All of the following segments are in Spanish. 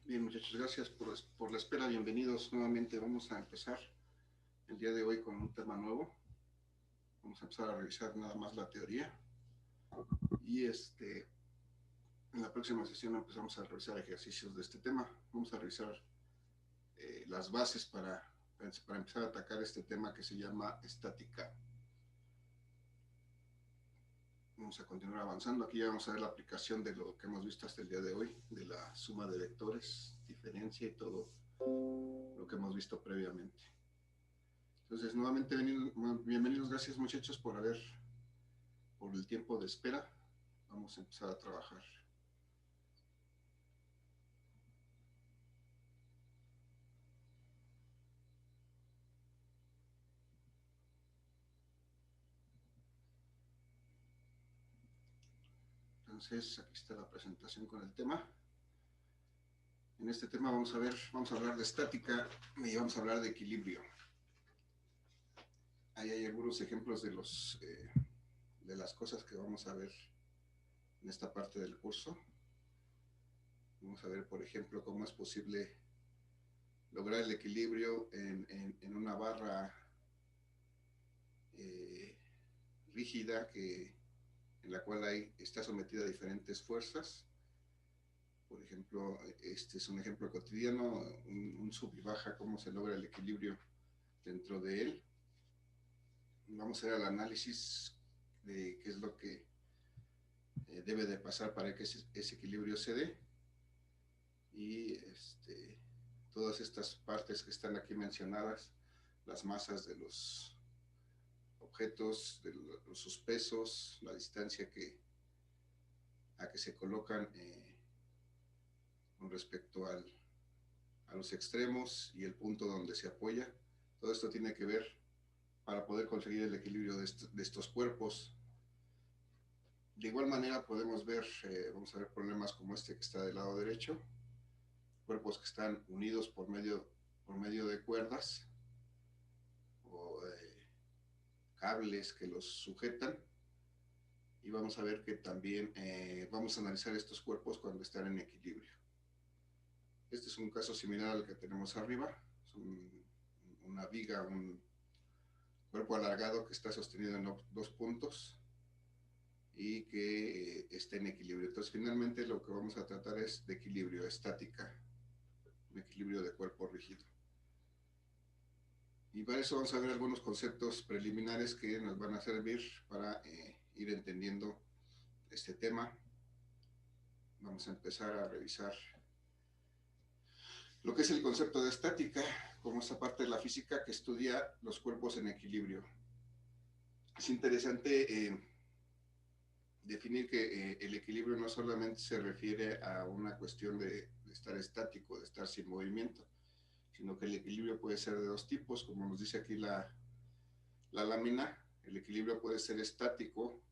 Bien, muchachos, gracias por la espera. Bienvenidos nuevamente. Vamos a empezar el día de hoy con un tema nuevo. Vamos a empezar a revisar nada más la teoría y en la próxima sesión empezamos a revisar ejercicios de este tema. Vamos a revisar las bases para empezar a atacar este tema que se llama estática. Vamos a continuar avanzando. Aquí ya vamos a ver la aplicación de lo que hemos visto hasta el día de hoy, de la suma de vectores, diferencia y todo lo que hemos visto previamente. Entonces, nuevamente, bienvenidos, gracias muchachos por el tiempo de espera. Vamos a empezar a trabajar. Entonces, aquí está la presentación con el tema. En este tema vamos a hablar de estática y vamos a hablar de equilibrio. Ahí hay algunos ejemplos de las cosas que vamos a ver en esta parte del curso. Vamos a ver, por ejemplo, cómo es posible lograr el equilibrio en una barra rígida en la cual está sometida a diferentes fuerzas. Por ejemplo, este es un ejemplo cotidiano, un sub y baja, cómo se logra el equilibrio dentro de él. Vamos a ver el análisis de qué es lo que debe de pasar para que ese equilibrio se dé. Y todas estas partes que están aquí mencionadas, las masas de los objetos, sus pesos, la distancia a que se colocan con respecto a los extremos y el punto donde se apoya. Todo esto tiene que ver para poder conseguir el equilibrio de estos cuerpos. De igual manera podemos ver, vamos a ver problemas como este que está del lado derecho, cuerpos que están unidos por medio de cuerdas o cables que los sujetan. Y vamos a ver que también vamos a analizar estos cuerpos cuando están en equilibrio. Este es un caso similar al que tenemos arriba. Es una viga, un cuerpo alargado que está sostenido en dos puntos y que está en equilibrio. Entonces, finalmente lo que vamos a tratar es de equilibrio, estática, un equilibrio de cuerpo rígido. Y para eso vamos a ver algunos conceptos preliminares que nos van a servir para ir entendiendo este tema. Vamos a empezar a revisar lo que es el concepto de estática, como esta parte de la física que estudia los cuerpos en equilibrio. Es interesante definir que el equilibrio no solamente se refiere a una cuestión de estar estático, de estar sin movimiento, sino que el equilibrio puede ser de dos tipos, como nos dice aquí la lámina. El equilibrio puede ser estático,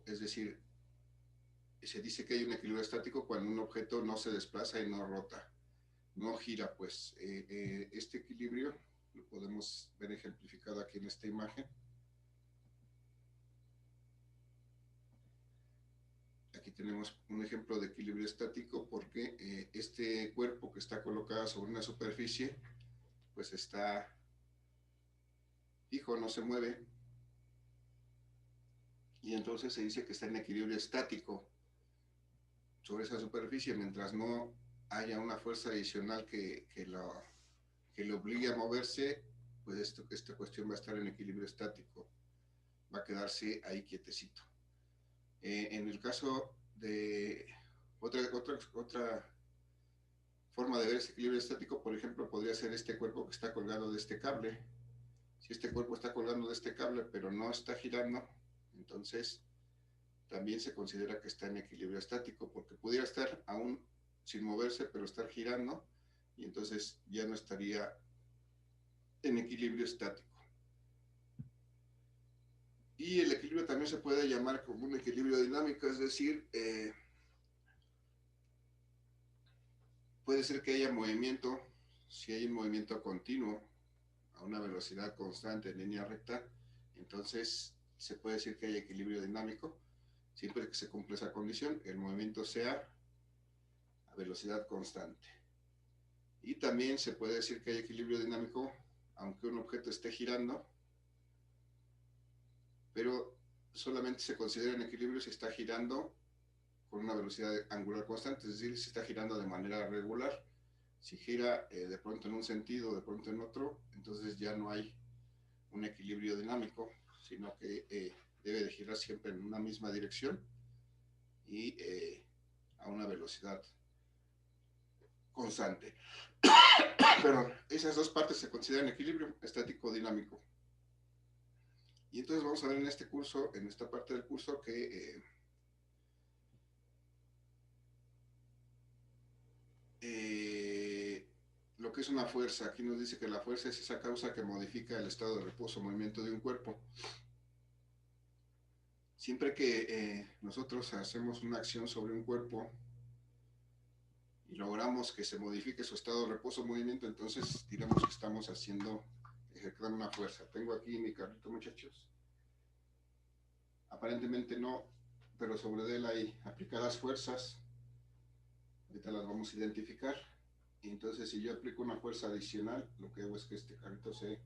es decir, se dice que hay un equilibrio estático cuando un objeto no se desplaza y no rota, no gira, pues. Este equilibrio lo podemos ver ejemplificado aquí en esta imagen. Aquí tenemos un ejemplo de equilibrio estático porque este cuerpo que está colocado sobre una superficie, pues está fijo, no se mueve, y entonces se dice que está en equilibrio estático sobre esa superficie mientras no haya una fuerza adicional que lo obligue a moverse. Pues esta cuestión va a estar en equilibrio estático, va a quedarse ahí quietecito. En el caso de otra forma de ver ese equilibrio estático, por ejemplo, podría ser este cuerpo que está colgado de este cable. Si este cuerpo está colgando de este cable pero no está girando, entonces también se considera que está en equilibrio estático, porque pudiera estar aún sin moverse pero estar girando, y entonces ya no estaría en equilibrio estático. Y el equilibrio también se puede llamar como un equilibrio dinámico, es decir, puede ser que haya movimiento. Si hay un movimiento continuo a una velocidad constante en línea recta, entonces se puede decir que hay equilibrio dinámico, siempre que se cumple esa condición, el movimiento sea a velocidad constante. Y también se puede decir que hay equilibrio dinámico aunque un objeto esté girando, pero solamente se considera en equilibrio si está girando con una velocidad angular constante, es decir, si está girando de manera regular. Si gira de pronto en un sentido, de pronto en otro, entonces ya no hay un equilibrio dinámico, sino que debe de girar siempre en una misma dirección y a una velocidad constante. Pero esas dos partes se consideran equilibrio estático-dinámico. Y entonces vamos a ver en este curso, en esta parte del curso, que lo que es una fuerza. Aquí nos dice que la fuerza es esa causa que modifica el estado de reposo o movimiento de un cuerpo. Siempre que nosotros hacemos una acción sobre un cuerpo y logramos que se modifique su estado de reposo o movimiento, entonces diremos que estamos ejecutando una fuerza. Tengo aquí mi carrito, muchachos. Aparentemente no, pero sobre él hay aplicadas fuerzas. Ahorita las vamos a identificar. Y entonces, si yo aplico una fuerza adicional, lo que hago es que este carrito se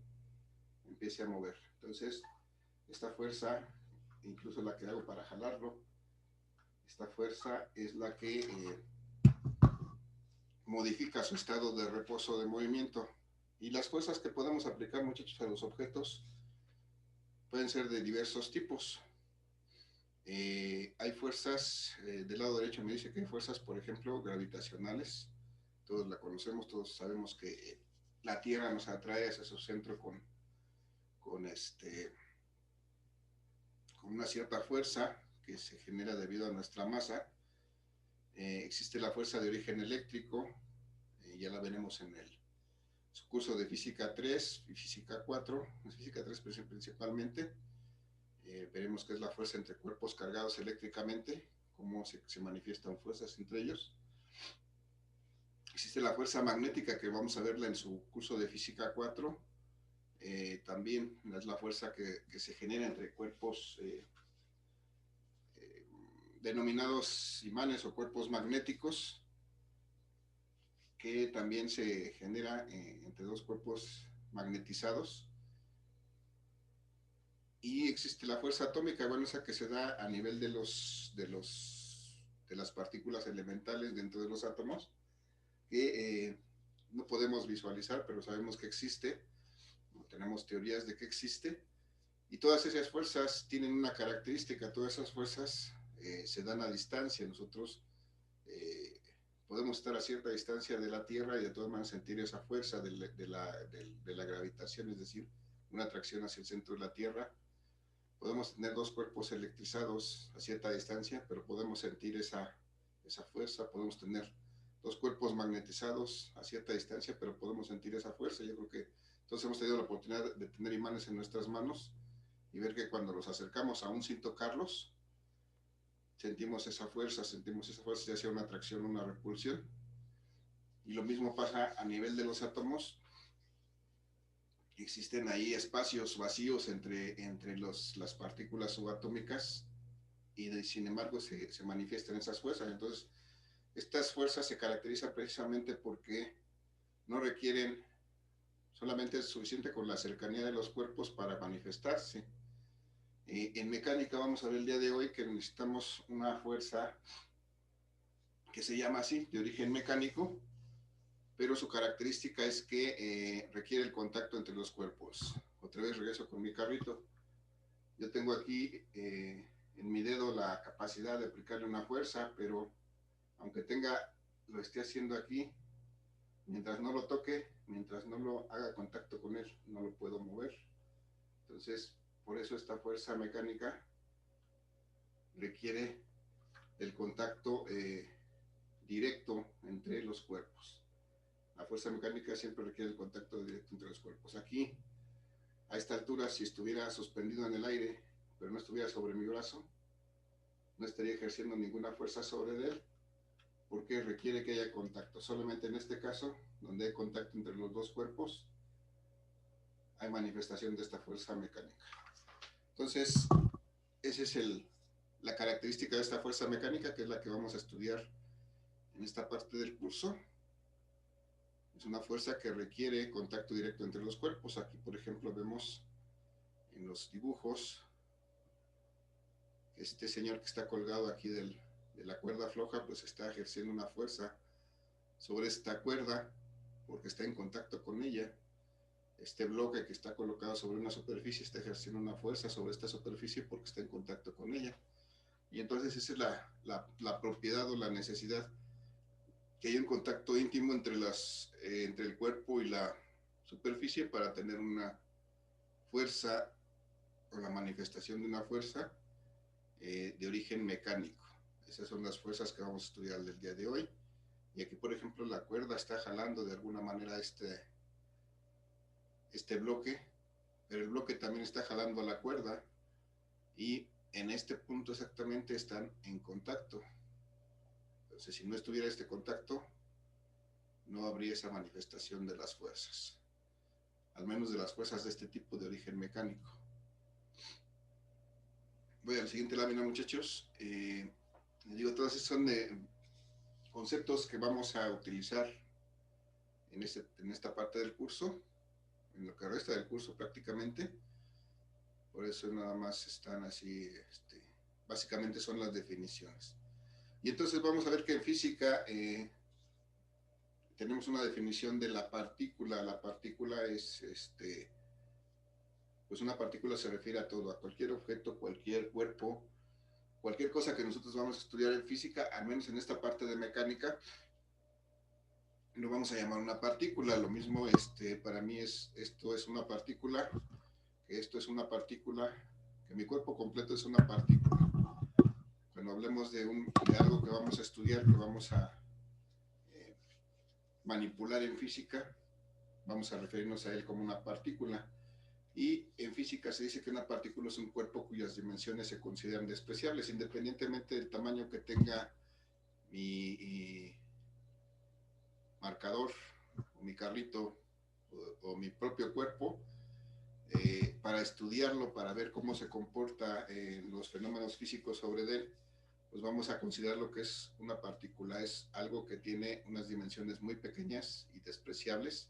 empiece a mover. Entonces, esta fuerza, incluso la que hago para jalarlo, esta fuerza es la que modifica su estado de reposo o de movimiento. Y las fuerzas que podemos aplicar, muchachos, a los objetos pueden ser de diversos tipos. Hay fuerzas, del lado derecho me dice que hay fuerzas, por ejemplo, gravitacionales. Todos la conocemos, todos sabemos que la Tierra nos atrae hacia su centro con una cierta fuerza que se genera debido a nuestra masa. Existe la fuerza de origen eléctrico, ya la veremos en su curso de física 3 y física 4, física 3 principalmente. Veremos qué es la fuerza entre cuerpos cargados eléctricamente, cómo se manifiestan fuerzas entre ellos. Existe la fuerza magnética, que vamos a verla en su curso de física 4. También es la fuerza que se genera entre cuerpos denominados imanes o cuerpos magnéticos, que también se genera entre dos cuerpos magnetizados. Y existe la fuerza atómica, bueno, esa que se da a nivel de las partículas elementales dentro de los átomos, que no podemos visualizar, pero sabemos que existe, tenemos teorías de que existe, y todas esas fuerzas tienen una característica. Todas esas fuerzas se dan a distancia. Nosotros podemos estar a cierta distancia de la Tierra y de todas maneras sentir esa fuerza de la gravitación, es decir, una atracción hacia el centro de la Tierra. Podemos tener dos cuerpos electrizados a cierta distancia, pero podemos sentir esa fuerza. Podemos tener dos cuerpos magnetizados a cierta distancia, pero podemos sentir esa fuerza. Yo creo que todos hemos tenido la oportunidad de tener imanes en nuestras manos y ver que cuando los acercamos, aún sin tocarlos, sentimos esa fuerza, ya sea una atracción o una repulsión. Y lo mismo pasa a nivel de los átomos. Existen ahí espacios vacíos entre las partículas subatómicas, y sin embargo se manifiestan esas fuerzas. Entonces, estas fuerzas se caracterizan precisamente porque no requieren, solamente es suficiente con la cercanía de los cuerpos para manifestarse. En mecánica vamos a ver el día de hoy que necesitamos una fuerza que se llama así, de origen mecánico, pero su característica es que requiere el contacto entre los cuerpos. Otra vez regreso con mi carrito. Yo tengo aquí en mi dedo la capacidad de aplicarle una fuerza, pero aunque lo esté haciendo aquí, mientras no lo toque, mientras no lo haga contacto con él, no lo puedo mover. Entonces, por eso esta fuerza mecánica requiere el contacto directo entre los cuerpos. La fuerza mecánica siempre requiere el contacto directo entre los cuerpos. Aquí, a esta altura, si estuviera suspendido en el aire, pero no estuviera sobre mi brazo, no estaría ejerciendo ninguna fuerza sobre él, porque requiere que haya contacto. Solamente en este caso, donde hay contacto entre los dos cuerpos, hay manifestación de esta fuerza mecánica. Entonces, esa es la característica de esta fuerza mecánica, que es la que vamos a estudiar en esta parte del curso. Es una fuerza que requiere contacto directo entre los cuerpos. Aquí, por ejemplo, vemos en los dibujos este señor que está colgado aquí de la cuerda floja, pues está ejerciendo una fuerza sobre esta cuerda porque está en contacto con ella. Este bloque que está colocado sobre una superficie está ejerciendo una fuerza sobre esta superficie porque está en contacto con ella. Y entonces esa es la propiedad o la necesidad, que haya un contacto íntimo entre el cuerpo y la superficie para tener una fuerza o la manifestación de una fuerza de origen mecánico. Esas son las fuerzas que vamos a estudiar el día de hoy. Y aquí, por ejemplo, la cuerda está jalando de alguna manera este bloque, pero el bloque también está jalando a la cuerda y en este punto exactamente están en contacto. Entonces, si no estuviera este contacto, no habría esa manifestación de las fuerzas, al menos de las fuerzas de este tipo de origen mecánico. Voy a la siguiente lámina, muchachos. Les digo, todos esos son conceptos que vamos a utilizar en esta parte del curso, en lo que resta del curso prácticamente. Por eso nada más están así, básicamente son las definiciones. Y entonces vamos a ver que en física tenemos una definición de la partícula. La partícula es, pues una partícula se refiere a todo, a cualquier objeto, cualquier cuerpo, cualquier cosa que nosotros vamos a estudiar en física, al menos en esta parte de mecánica, lo vamos a llamar una partícula. Lo mismo, para mí esto es una partícula, que esto es una partícula, que mi cuerpo completo es una partícula. Cuando hablemos de algo que vamos a estudiar, que vamos a manipular en física, vamos a referirnos a él como una partícula. Y en física se dice que una partícula es un cuerpo cuyas dimensiones se consideran despreciables, independientemente del tamaño que tenga mi marcador, o mi carrito, o mi propio cuerpo. Para estudiarlo, para ver cómo se comporta los fenómenos físicos sobre él, pues vamos a considerar lo que es una partícula. Es algo que tiene unas dimensiones muy pequeñas y despreciables.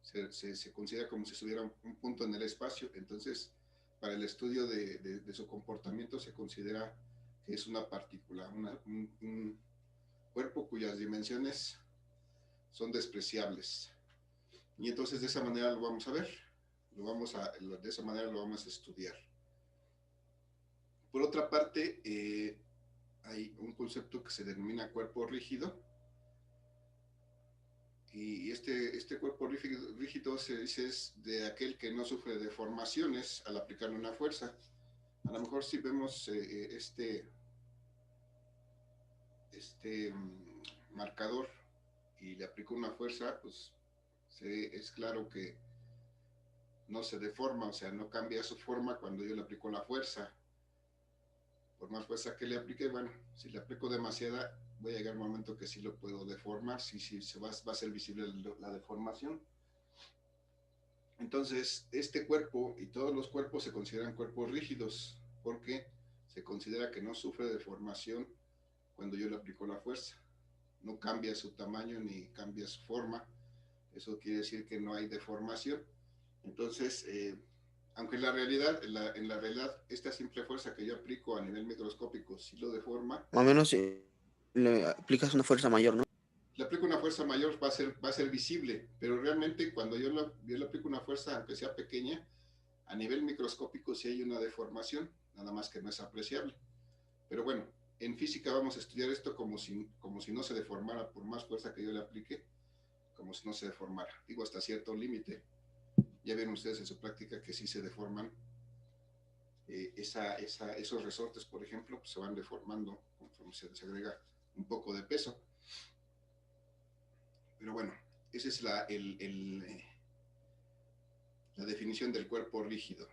Se considera como si estuviera un punto en el espacio. Entonces, para el estudio de su comportamiento se considera que es una partícula, un cuerpo cuyas dimensiones son despreciables. Y entonces de esa manera lo vamos a ver. De esa manera lo vamos a estudiar. Por otra parte, hay un concepto que se denomina cuerpo rígido. Y este cuerpo rígido se dice es de aquel que no sufre deformaciones al aplicarle una fuerza. A lo mejor si vemos marcador y le aplico una fuerza, pues es claro que no se deforma, o sea, no cambia su forma cuando yo le aplico la fuerza. Por más fuerza que le aplique, bueno, si le aplico demasiada, voy a llegar a un momento que sí lo puedo deformar, sí va a ser visible la deformación. Entonces, este cuerpo y todos los cuerpos se consideran cuerpos rígidos porque se considera que no sufre deformación cuando yo le aplico la fuerza. No cambia su tamaño ni cambia su forma. Eso quiere decir que no hay deformación. Entonces, aunque en la realidad, esta simple fuerza que yo aplico a nivel microscópico sí lo deforma. Más o menos le aplicas una fuerza mayor, ¿no? Le aplico una fuerza mayor, va a ser visible, pero realmente cuando yo le aplico una fuerza, aunque sea pequeña, a nivel microscópico sí hay una deformación, nada más que no es apreciable. Pero bueno, en física vamos a estudiar esto como si no se deformara, por más fuerza que yo le aplique, como si no se deformara. Digo, hasta cierto límite. Ya ven ustedes en su práctica que sí se deforman. Esos resortes, por ejemplo, pues se van deformando conforme se agrega un poco de peso. Pero bueno, esa es la definición del cuerpo rígido.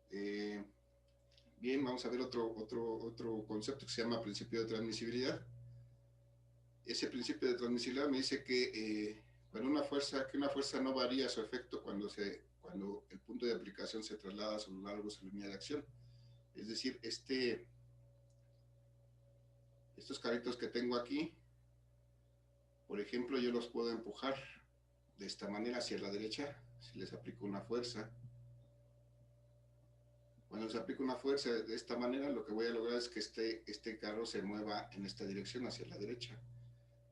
Bien, vamos a ver otro concepto que se llama principio de transmisibilidad. Ese principio de transmisibilidad me dice que una fuerza no varía su efecto cuando cuando el punto de aplicación se traslada a lo largo de su línea de acción. Es decir, estos carritos que tengo aquí, por ejemplo, yo los puedo empujar de esta manera hacia la derecha, si les aplico una fuerza. Cuando les aplico una fuerza de esta manera, lo que voy a lograr es que este carro se mueva en esta dirección, hacia la derecha.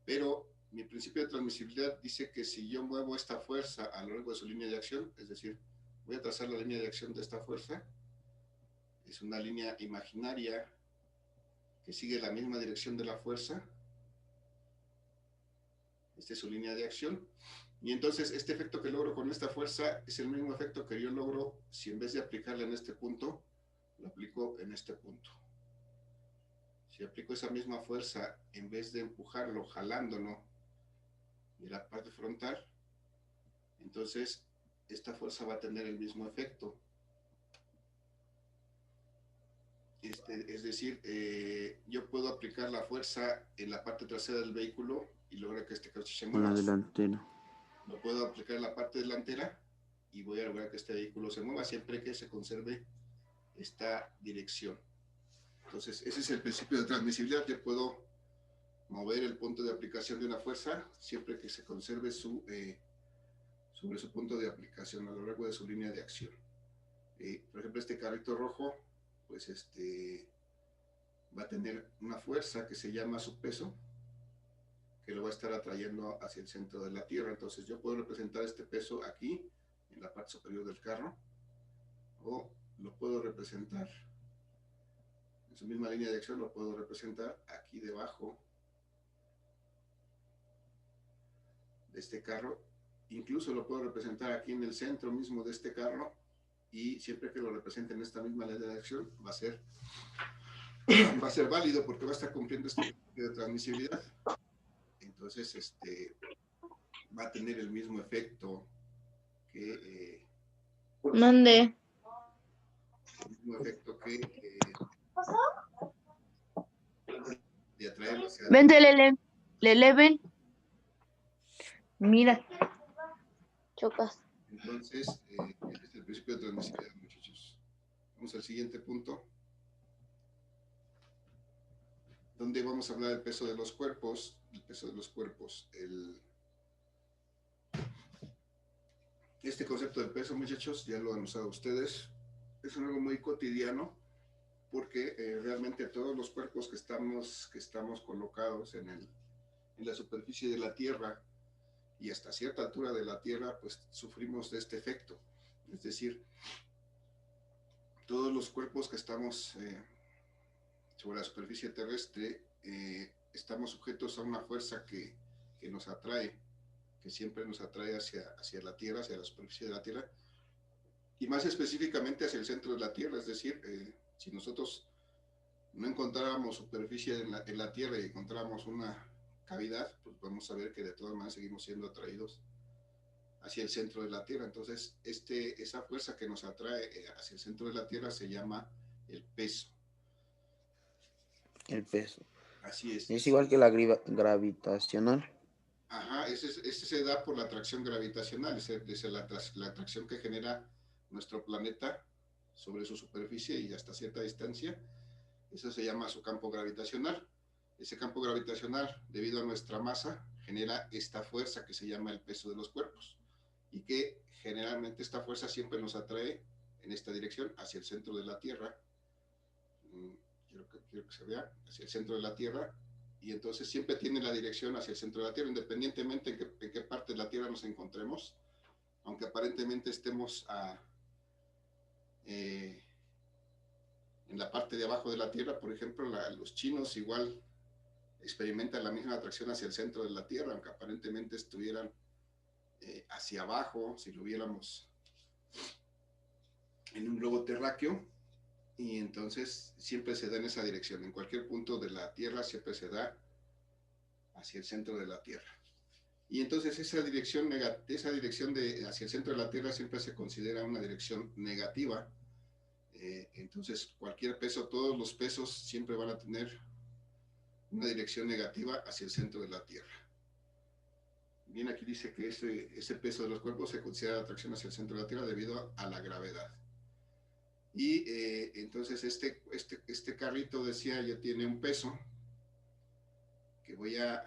Pero mi principio de transmisibilidad dice que si yo muevo esta fuerza a lo largo de su línea de acción, es decir, voy a trazar la línea de acción de esta fuerza, es una línea imaginaria que sigue la misma dirección de la fuerza. Esta es su línea de acción. Y entonces este efecto que logro con esta fuerza es el mismo efecto que yo logro si en vez de aplicarla en este punto, lo aplico en este punto. Si aplico esa misma fuerza, en vez de empujarlo, jalándolo de la parte frontal, entonces esta fuerza va a tener el mismo efecto. Es decir, yo puedo aplicar la fuerza en la parte trasera del vehículo y lograr que este coche se mueva. Con la delantera. Lo puedo aplicar en la parte delantera y voy a lograr que este vehículo se mueva siempre que se conserve esta dirección. Entonces, ese es el principio de transmisibilidad. Yo puedo mover el punto de aplicación de una fuerza siempre que se conserve sobre su punto de aplicación a lo largo de su línea de acción. Por ejemplo, este carrito rojo, pues va a tener una fuerza que se llama su peso, que lo va a estar atrayendo hacia el centro de la Tierra. Entonces yo puedo representar este peso aquí, en la parte superior del carro, o lo puedo representar en su misma línea de acción, lo puedo representar aquí debajo de este carro. Incluso lo puedo representar aquí en el centro mismo de este carro, y siempre que lo represente en esta misma línea de acción va a ser válido porque va a estar cumpliendo este principio de transmisibilidad. Entonces va a tener el mismo efecto que ¿Dónde? el mismo efecto que de atraerlo hacia Vente, Lele, ven. Mira. Chocas. Entonces, este es el principio de transmisibilidad, muchachos. Vamos al siguiente punto, donde vamos a hablar del peso de los cuerpos. El peso de los cuerpos. Este concepto del peso, muchachos, ya lo han usado ustedes. Es algo muy cotidiano porque realmente todos los cuerpos que estamos colocados en la superficie de la Tierra y hasta cierta altura de la Tierra, pues sufrimos de este efecto. Es decir, todos los cuerpos que estamos sobre la superficie terrestre estamos sujetos a una fuerza que nos atrae, que siempre nos atrae hacia la Tierra, hacia la superficie de la Tierra, y más específicamente hacia el centro de la Tierra. Es decir, si nosotros no encontráramos superficie en la Tierra y encontráramos una cavidad, pues vamos a ver que de todas maneras seguimos siendo atraídos hacia el centro de la Tierra. Entonces, esa fuerza que nos atrae hacia el centro de la Tierra se llama el peso. El peso. Así es. Es igual que la gravitacional. Ajá, ese se da por la atracción gravitacional, es la atracción que genera nuestro planeta sobre su superficie y hasta cierta distancia. Eso se llama su campo gravitacional. Ese campo gravitacional, debido a nuestra masa, genera esta fuerza que se llama el peso de los cuerpos, y que generalmente esta fuerza siempre nos atrae en esta dirección, hacia el centro de la Tierra. Quiero que se vea, hacia el centro de la Tierra, y entonces siempre tiene la dirección hacia el centro de la Tierra, independientemente en qué parte de la Tierra nos encontremos, aunque aparentemente estemos en la parte de abajo de la Tierra. Por ejemplo, los chinos igual experimentan la misma atracción hacia el centro de la Tierra, aunque aparentemente estuvieran hacia abajo, si lo viéramos en un globo terráqueo. Y entonces siempre se da en esa dirección, en cualquier punto de la Tierra siempre se da hacia el centro de la Tierra. Y entonces esa dirección hacia el centro de la Tierra siempre se considera una dirección negativa. Entonces cualquier peso, todos los pesos siempre van a tener una dirección negativa hacia el centro de la Tierra. bien aquí dice que ese peso de los cuerpos se considera atracción hacia el centro de la Tierra debido a la gravedad. Y entonces este carrito, decía yo, tiene un peso que voy a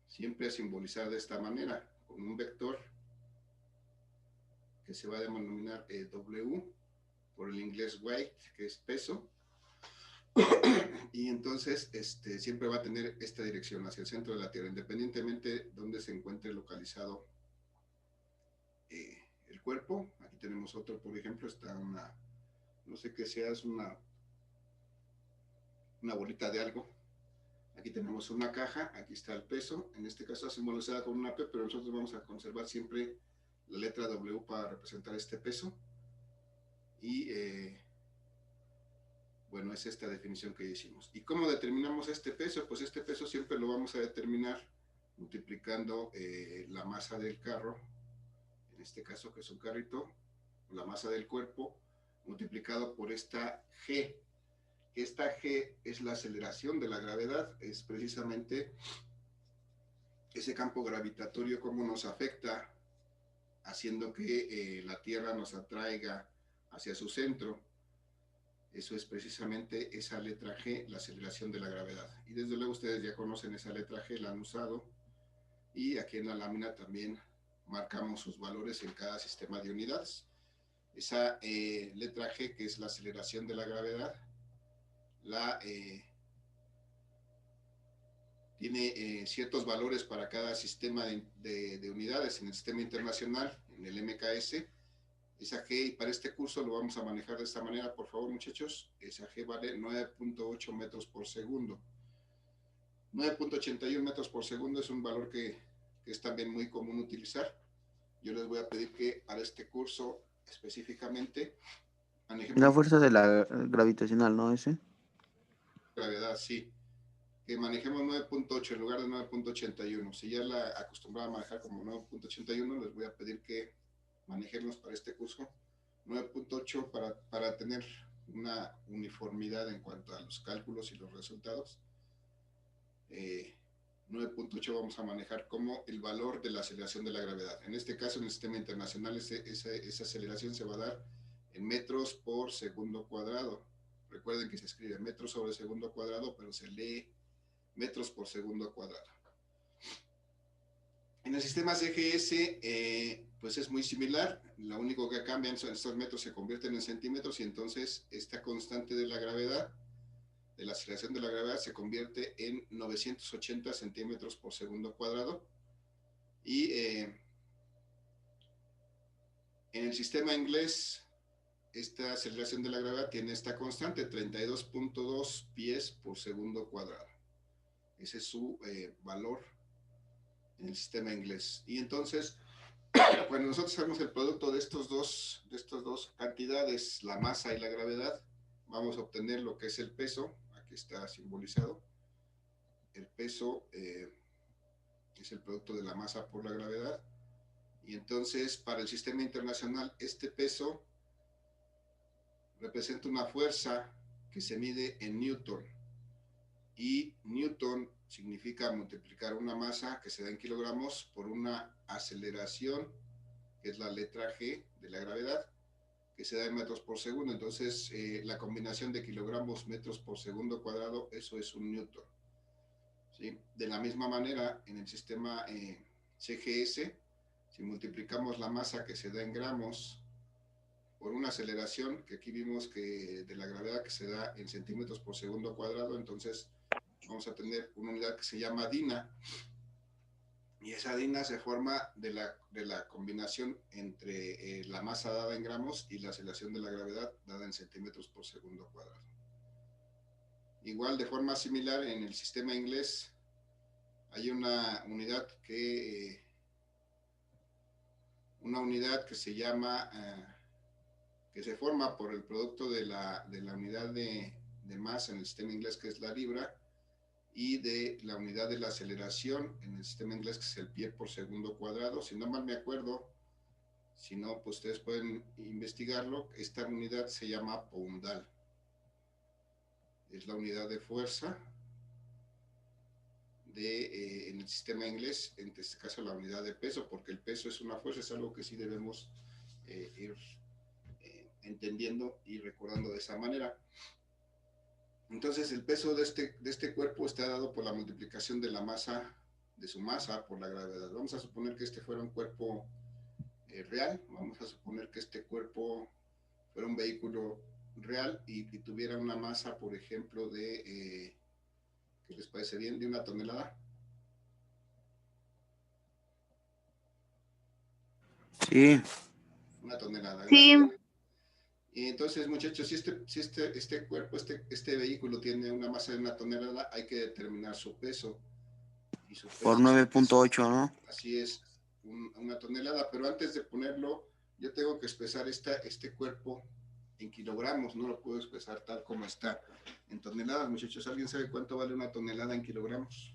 siempre a simbolizar de esta manera, con un vector que se va a denominar W, por el inglés weight, que es peso. Y entonces siempre va a tener esta dirección hacia el centro de la Tierra, independientemente de donde se encuentre localizado el cuerpo. Aquí tenemos otro, por ejemplo, está no sé qué sea, es una bolita de algo. Aquí tenemos una caja, aquí está el peso, en este caso simbolizada con una P, pero nosotros vamos a conservar siempre la letra W para representar este peso. Y bueno, es esta definición que hicimos. ¿Y cómo determinamos este peso? Pues este peso siempre lo vamos a determinar multiplicando la masa del carro, en este caso que es un carrito, la masa del cuerpo, multiplicado por esta G. Esta G es la aceleración de la gravedad, es precisamente ese campo gravitatorio cómo nos afecta, haciendo que la Tierra nos atraiga hacia su centro. Eso es precisamente esa letra G, la aceleración de la gravedad. Y desde luego ustedes ya conocen esa letra G, la han usado. Y aquí en la lámina también marcamos sus valores en cada sistema de unidades. Esa letra G, que es la aceleración de la gravedad, tiene ciertos valores para cada sistema de unidades. En el sistema internacional, en el MKS, esa G, y para este curso lo vamos a manejar de esta manera, por favor, muchachos. Esa G vale 9.8 metros por segundo. 9.81 metros por segundo es un valor que es también muy común utilizar. Yo les voy a pedir que para este curso específicamente manejemos La fuerza de la gravitacional, ¿no? Ese. gravedad, sí. Que manejemos 9.8 en lugar de 9.81. Si ya la acostumbraba a manejar como 9.81, les voy a pedir que manejemos para este curso 9.8 para tener una uniformidad en cuanto a los cálculos y los resultados. 9.8 vamos a manejar como el valor de la aceleración de la gravedad. En este caso, en el sistema internacional, esa aceleración se va a dar en metros por segundo cuadrado. Recuerden que se escribe metros sobre segundo cuadrado, pero se lee metros por segundo cuadrado. En el sistema CGS, pues es muy similar. Lo único que cambian son estos metros, se convierten en centímetros, y entonces esta constante de la gravedad, de la aceleración de la gravedad, se convierte en 980 centímetros por segundo cuadrado. Y en el sistema inglés, esta aceleración de la gravedad tiene esta constante, 32.2 pies por segundo cuadrado. Ese es su valor en el sistema inglés. Y entonces, cuando nosotros hacemos el producto de estas dos cantidades, la masa y la gravedad, vamos a obtener lo que es el peso. Aquí está simbolizado. El peso es el producto de la masa por la gravedad. Y entonces, para el sistema internacional, este peso representa una fuerza que se mide en Newton. Y Newton significa multiplicar una masa que se da en kilogramos por una aceleración, que es la letra G de la gravedad, que se da en metros por segundo. Entonces, la combinación de kilogramos metros por segundo cuadrado, eso es un Newton. ¿Sí? De la misma manera, en el sistema CGS, si multiplicamos la masa que se da en gramos por una aceleración, que aquí vimos que de la gravedad que se da en centímetros por segundo cuadrado, entonces vamos a tener una unidad que se llama DINA, y esa DINA se forma de la combinación entre la masa dada en gramos y la aceleración de la gravedad dada en centímetros por segundo cuadrado. Igual, de forma similar, en el sistema inglés hay una unidad que se llama, que se forma por el producto de la unidad de masa en el sistema inglés, que es la libra, y de la unidad de la aceleración en el sistema inglés, que es el pie por segundo cuadrado. Si no mal me acuerdo, si no, pues ustedes pueden investigarlo. Esta unidad se llama poundal. Es la unidad de fuerza en el sistema inglés, en este caso la unidad de peso, porque el peso es una fuerza, es algo que sí debemos ir entendiendo y recordando de esa manera. Entonces el peso de este cuerpo está dado por la multiplicación de la masa, de su masa por la gravedad. Vamos a suponer que este fuera un cuerpo real, vamos a suponer que este cuerpo fuera un vehículo real y tuviera una masa, por ejemplo, ¿qué les parece bien? De 1 tonelada. Sí. 1 tonelada. Sí. Y entonces, muchachos, si este cuerpo, este vehículo tiene una masa de 1 tonelada, hay que determinar su peso. Y su peso Por 9.8, ¿no? Así es, 1 tonelada. Pero antes de ponerlo, yo tengo que expresar este cuerpo en kilogramos, no lo puedo expresar tal como está en toneladas, muchachos. ¿Alguien sabe cuánto vale 1 tonelada en kilogramos?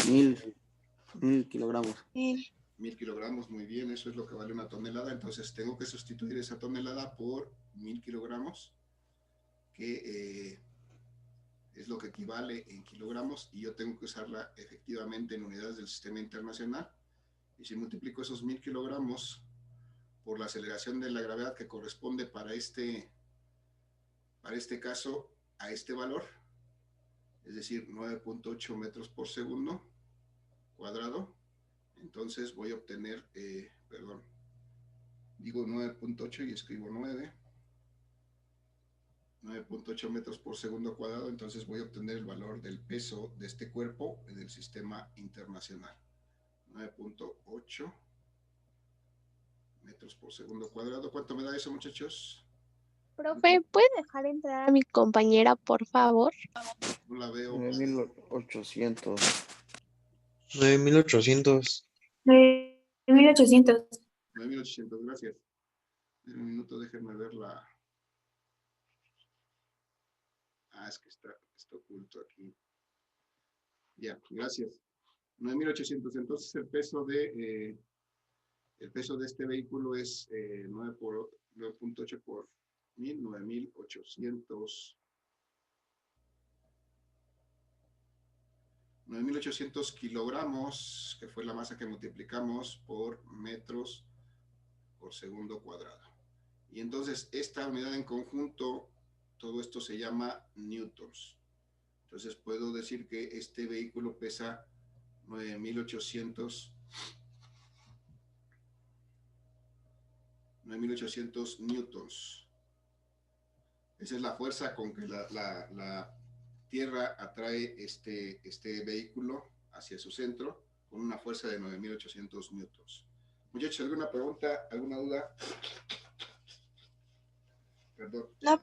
1000 kilogramos. 1000 kilogramos, muy bien, eso es lo que vale 1 tonelada. Entonces tengo que sustituir esa tonelada por 1000 kilogramos, que es lo que equivale en kilogramos, y yo tengo que usarla efectivamente en unidades del sistema internacional. Y si multiplico esos 1000 kilogramos por la aceleración de la gravedad que corresponde para este caso a este valor, es decir, 9.8 metros por segundo cuadrado, entonces voy a obtener, digo 9.8 y escribo 9.8 metros por segundo cuadrado, entonces voy a obtener el valor del peso de este cuerpo en el sistema internacional. 9.8 metros por segundo cuadrado. ¿Cuánto me da eso, muchachos? Profe, ¿puede dejar entrar a mi compañera, por favor? No la veo. 9800. 9800. 9800. 9800, gracias. En un minuto, déjenme ver la... es que está oculto aquí. Ya, gracias. 9800. Entonces el peso de este vehículo es 9.8 por 1000, 9800. 9800 kilogramos, que fue la masa que multiplicamos por metros por segundo cuadrado. Y entonces esta unidad en conjunto, todo esto se llama newtons. Entonces puedo decir que este vehículo pesa 9800 newtons. Esa es la fuerza con que la Tierra atrae este vehículo hacia su centro, con una fuerza de 9800 newtons. Muchachos, ¿alguna pregunta? ¿Alguna duda? Perdón. No,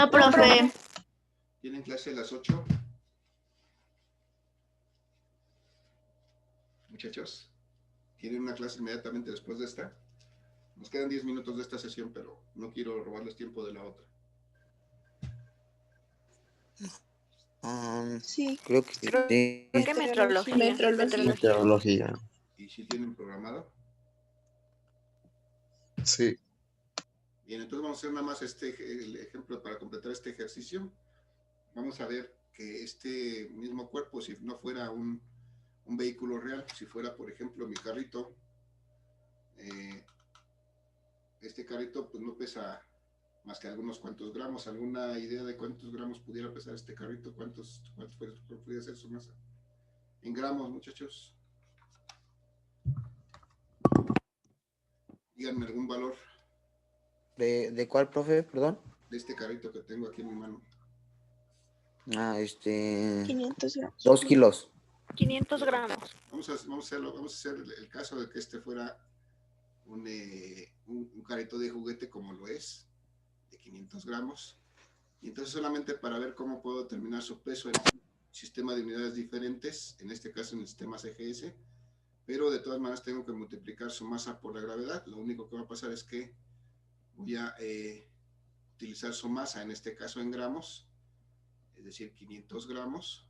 profe. ¿Tienen clase a las 8? Muchachos, ¿tienen una clase inmediatamente después de esta? Nos quedan 10 minutos de esta sesión, pero no quiero robarles tiempo de la otra. Sí. Creo que Creo sí. que metrología. Meteorología. ¿Y si tienen programado? Sí. Bien, entonces vamos a hacer nada más el ejemplo para completar este ejercicio. Vamos a ver que este mismo cuerpo, si no fuera un vehículo real, si fuera, por ejemplo, mi carrito, este carrito pues no pesa más que algunos cuantos gramos. ¿Alguna idea de cuántos gramos pudiera pesar este carrito? ¿Cuánto podría ser su masa? En gramos, muchachos. Díganme algún valor. ¿De cuál, profe? Perdón. De este carrito que tengo aquí en mi mano. 500 gramos. 2 kilos. 500 gramos. Vamos a hacer el caso de que este fuera un carrito de juguete, como lo es, de 500 gramos. Y entonces solamente para ver cómo puedo determinar su peso en un sistema de unidades diferentes, en este caso en el sistema CGS, pero de todas maneras tengo que multiplicar su masa por la gravedad. Lo único que va a pasar es que voy a utilizar su masa, en este caso en gramos, es decir, 500 gramos,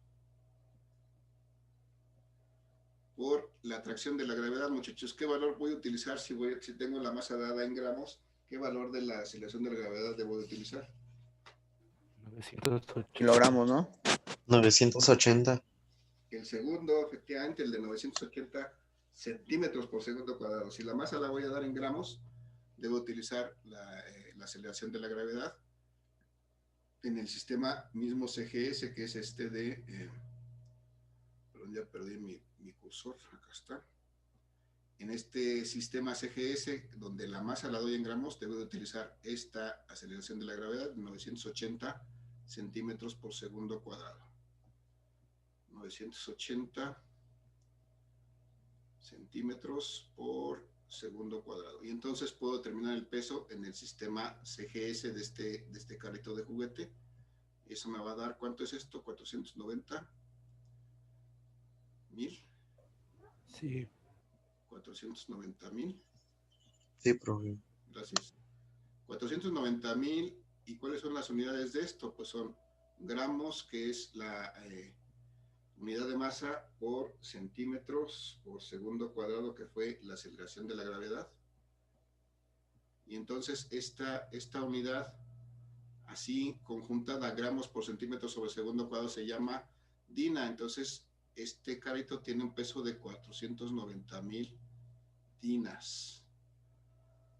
por la atracción de la gravedad, muchachos. ¿Qué valor voy a utilizar si tengo la masa dada en gramos? ¿Qué valor de la aceleración de la gravedad debo de utilizar? 980. Kilogramos, ¿no? 980. que el segundo, efectivamente, el de 980 centímetros por segundo cuadrado. Si la masa la voy a dar en gramos, debo utilizar la aceleración de la gravedad en el sistema mismo CGS, que es este de... perdón, ya perdí mi cursor, acá está. En este sistema CGS, donde la masa la doy en gramos, debo de utilizar esta aceleración de la gravedad, 980 centímetros por segundo cuadrado. 980 centímetros por segundo cuadrado. Y entonces puedo determinar el peso en el sistema CGS de este carrito de juguete. Y eso me va a dar, ¿cuánto es esto? 490 mil. Sí. 490 mil. Sí, profe. Gracias. 490 mil. ¿Y cuáles son las unidades de esto? Pues son gramos, que es la unidad de masa, por centímetros por segundo cuadrado, que fue la aceleración de la gravedad. Y entonces esta unidad, así conjuntada, gramos por centímetro sobre segundo cuadrado, se llama DINA. Entonces, este carrito tiene un peso de 490 mil dinas.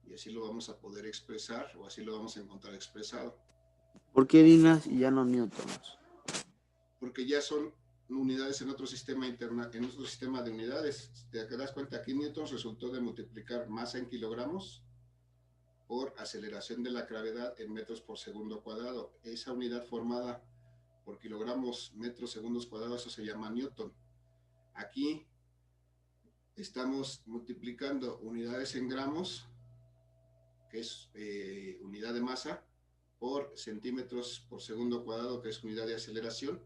Y así lo vamos a poder expresar, o así lo vamos a encontrar expresado. ¿Por qué dinas y ya no newtons? Porque ya son unidades en otro sistema en otro sistema de unidades. ¿Te das cuenta? Aquí newtons resultó de multiplicar masa en kilogramos por aceleración de la gravedad en metros por segundo cuadrado. Esa unidad formada por kilogramos, metros, segundos cuadrados, eso se llama newton. Aquí estamos multiplicando unidades en gramos, que es unidad de masa, por centímetros por segundo cuadrado, que es unidad de aceleración.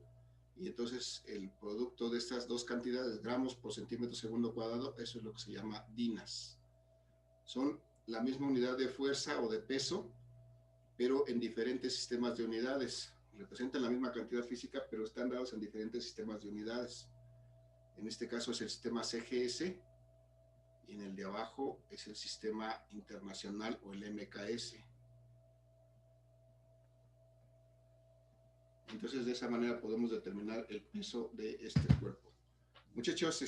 Y entonces el producto de estas dos cantidades, gramos por centímetro segundo cuadrado, eso es lo que se llama dinas. Son la misma unidad de fuerza o de peso, pero en diferentes sistemas de unidades. Representan la misma cantidad física, pero están dados en diferentes sistemas de unidades. En este caso es el sistema CGS, y en el de abajo es el sistema internacional o el MKS. Entonces, de esa manera podemos determinar el peso de este cuerpo. Muchachos,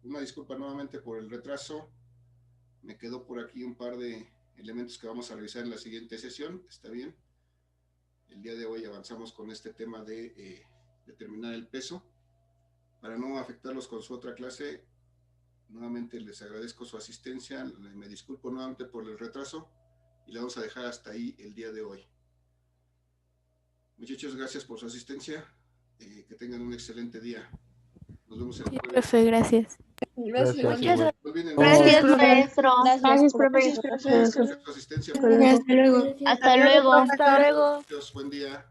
una disculpa nuevamente por el retraso. Me quedó por aquí un par de elementos que vamos a revisar en la siguiente sesión. ¿Está bien? El día de hoy avanzamos con este tema de determinar el peso. Para no afectarlos con su otra clase, nuevamente les agradezco su asistencia. Me disculpo nuevamente por el retraso y la vamos a dejar hasta ahí el día de hoy. Muchachos, gracias por su asistencia. Que tengan un excelente día. Nos vemos el jueves. Profe, gracias. Gracias. Muchas No olviden gracias, maestro. Gracias, profe. su asistencia. Hasta luego. Hasta luego. Hasta luego. Muchachos, buen día.